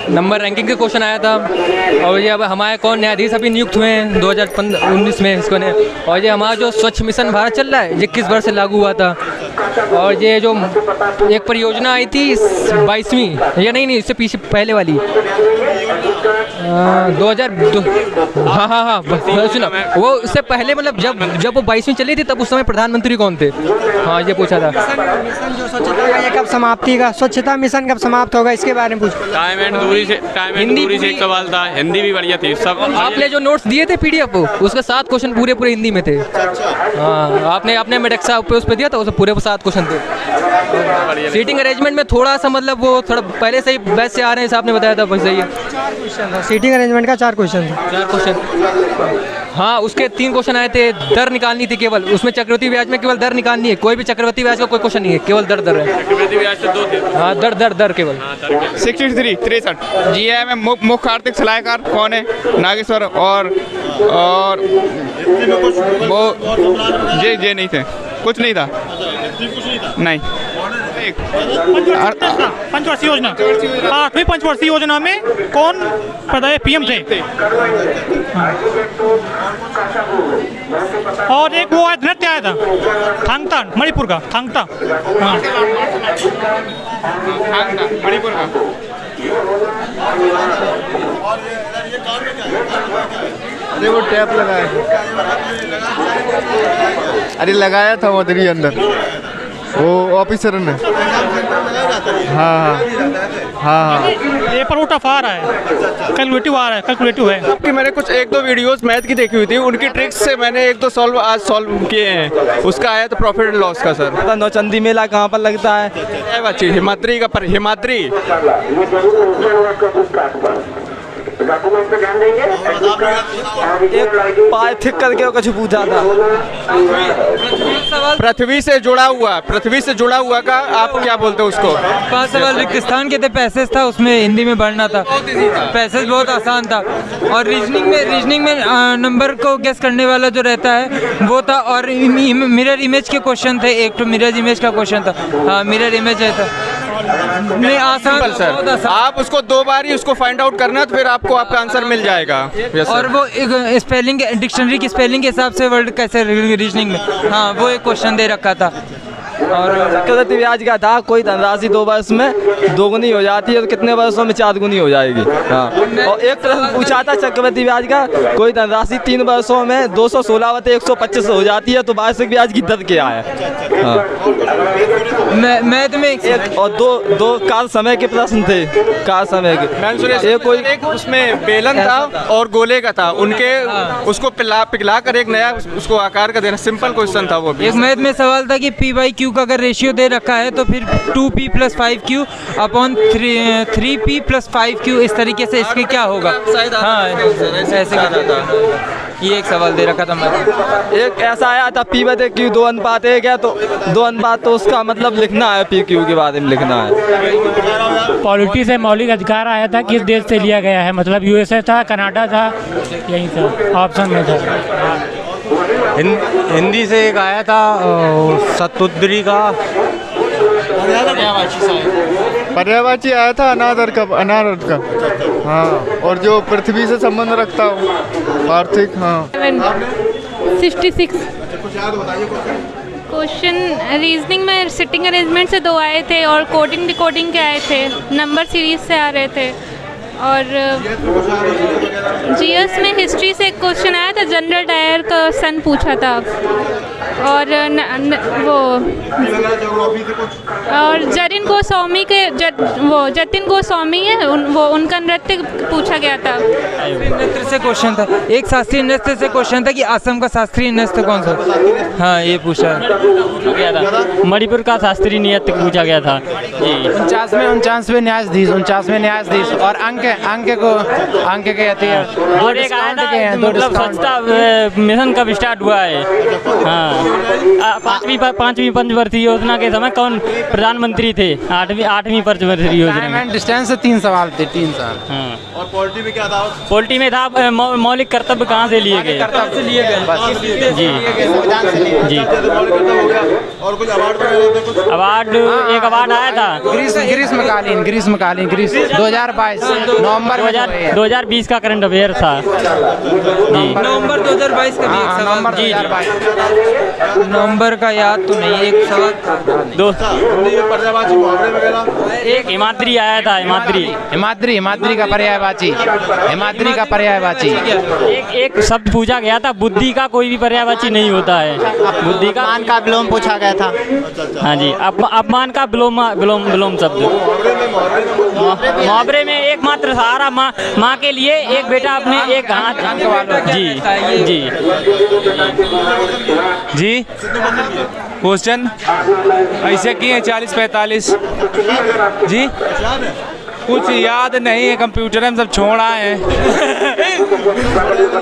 Number ranking के question आया था। और ये अब हमारे कौन न्यायाधीश अभी नियुक्त हुए हैं 2019 में इसको ने। और ये हमारा जो स्वच्छ मिशन भारत चल रहा है ये किस वर्ष से लागू हुआ था। और ये जो एक परियोजना आई थी 22वीं या नहीं इससे पीछे पहले वाली 2002 हाँ सुना वो इससे पहले मतलब जब वो 22वीं चली थी तब उस समय प्रधानमंत्री कौन थे। हाँ ये पूछा था। मिशन जो स्वच्छता का ये कब समाप्ति का स्वच्छता मिशन कब समाप्त होगा इसके बारे में पूछो। टाइम एंड दूरी से एक सवाल था। हिंदी भी बढ़िया थी सब। आपने जो नोट्स दिए थे PDF उसके 7 क्वेश्चन पूरे हिंदी में थे। हाँ आपने मेडेक्सा पे उस पर दिया था उसे पूरे 7 क्वेश्चन थे। सीटिंग अरेंजमेंट में थोड़ा सा मतलब वो थोड़ा पहले से ही बैच से आ रहे हैं आपने बताया था बस सही है। सीटिंग अरेंजमेंट का 4 क्वेश्चन था। 4 क्वेश्चन हाँ उसके 3 क्वेश्चन आए थे। दर निकालनी थी केवल उसमें चक्रवृद्धि ब्याज में केवल दर निकालनी है। कोई भी चक्रवृद्धि ब्याज का कोई क्वेश्चन नहीं है केवल दर है। चक्रवृद्धि ब्याज से 2 थे। हाँ दर केवल। 63 GI में मुख्य आर्थिक सलाहकार कौन है? नागेश्वर और वो जे नहीं थे कुछ नहीं था नहीं। पंचवर्षीय योजना 8वीं पंचवर्षीय योजना में कौन PM थे? और एक वो नृत्य आया था थांगता मणिपुर का थांगता। हाँ मणिपुर का। अरे वो टैप लगाया अरे लगाया था वो तेरी अंदर वो ऑफिसर ने। हाँ पेपर वो टफ आ रहा है कैलकुलेटिव है। कि मैंने कुछ 1-2 वीडियोस मैथ की देखी हुई थी उनकी ट्रिक्स से मैंने 1-2 सॉल्व किए हैं। उसका आया तो प्रॉफिट एंड लॉस का सर। नौचंदी मेला कहाँ पर लगता है? बच्ची हिमाद्री का पर हिमाद्री एक पार्थिक करके कुछ पूछा था। पृथ्वी से जुड़ा हुआ का आप क्या बोलते हो उसको? 5 सवाल रिक्त स्थान के थे। पैसेज था उसमें हिंदी में पढ़ना था। पैसेज बहुत आसान था। और रीजनिंग में नंबर को गेस करने वाला जो रहता है वो था। और मिरर इमेज के क्वेश्चन थे। एक तो मिरर इमेज का क्वेश्चन था। हाँ मिरर इमेज है था। नहीं आसान सर। आप उसको 2 बार ही उसको फाइंड आउट करना तो फिर आपको आपका आंसर मिल जाएगा। और वो स्पेलिंग डिक्शनरी की स्पेलिंग के हिसाब से वर्ड कैसे रीजनिंग में हाँ वो एक क्वेश्चन दे रखा था। और चक्रवृद्धि ब्याज का था कोई धनराशि 2 वर्ष में 2 गुनी हो जाती है तो कितने वर्षों में 4 गुनी हो जाएगी। हाँ और एक तरफ पूछा था चक्रवृद्धि ब्याज का कोई धनराशि 3 वर्षों में 216 बटे 125 हो जाती है तो वार्षिक ब्याज की दर क्या है? हाँ मैं तुम्हें एक और दो काल समय के प्रश्न थे। काल समय के एक उसमें बेलन था और गोले का था उनके उसको पिघला कर एक नया उसको आकार का देना सिंपल क्वेश्चन था वो भी। एक मैथ में सवाल था कि P/Q का अगर रेशियो दे रखा है तो फिर 2P + 5Q upon 3P + 5Q इस तरीके से इसके क्या होगा। हाँ ऐसे था। ये एक सवाल दे रखा था मैं। एक ऐसा आया था P/Q 2:1 है तो 2:1 तो उसका मतलब लिखना है PQ के बारे में लिखना है। पॉलिटी से मौलिक अधिकार आया था किस देश से लिया गया है? मतलब USA था कनाडा था यही था ऑप्शन में था। हिंदी से एक आया था शतुद्री का पर्यायवाची आया था अनादर का। हाँ और जो पृथ्वी से संबंध रखता हो आर्थिक। हाँ 66 क्वेश्चन रीजनिंग में सिटिंग अरेंजमेंट से 2 आए थे और कोडिंग डिकोडिंग के आए थे। नंबर सीरीज से आ रहे थे। और GS में हिस्ट्री से एक क्वेश्चन आया था। जनरल डायर का सन पूछा था। और जतिन गोस्वामी है वो उनका नृत्य पूछा गया था। नृत्य से क्वेश्चन था। एक शास्त्रीय नृत्य से क्वेश्चन था कि असम का शास्त्रीय नृत्य कौन सा। हाँ ये पूछा गया था। मणिपुर का शास्त्रीय नृत्य पूछा गया था। 49वें न्यायाधीश और अंक के कहते हैं। और एक आया था मतलब स्वच्छता मिशन कब स्टार्ट हुआ है। हाँ 5वीं पंचवर्षीय योजना के समय कौन प्रधानमंत्री थे? 8वीं पंचवर्षीय योजना। डिस्टेंस से 3 सवाल थे 3 साल। हाँ और पॉलिटी में क्या था? पॉलिटी में था मौलिक कर्तव्य कहाँ से लिए गए? जी। और कुछ अवार्ड एक अवार्ड आया था ग्रीष्मकालीन 2022 नवंबर 2020 का करंट अफेयर था जी। नवंबर 2022 का भी एक सवाल जी नवंबर का याद तो नहीं, एक सवाल दो एक हिमाद्री आया था, हिमाद्री का पर्यायवाची, हिमाद्री का पर्यायवाची। एक शब्द पूछा गया था, बुद्धि का कोई भी पर्यायवाची नहीं होता है। बुद्धि का मान का विलोम पूछा गया था। हाँ जी, अपमान का विलोम शब्द। मुहावरे में एकमात्र सहारा माँ के लिए एक बेटा अपने एक हाथ। जी जी जी क्वेश्चन ऐसे किए 40-45 जी कुछ याद नहीं है, कंप्यूटर में सब छोड़ आए हैं।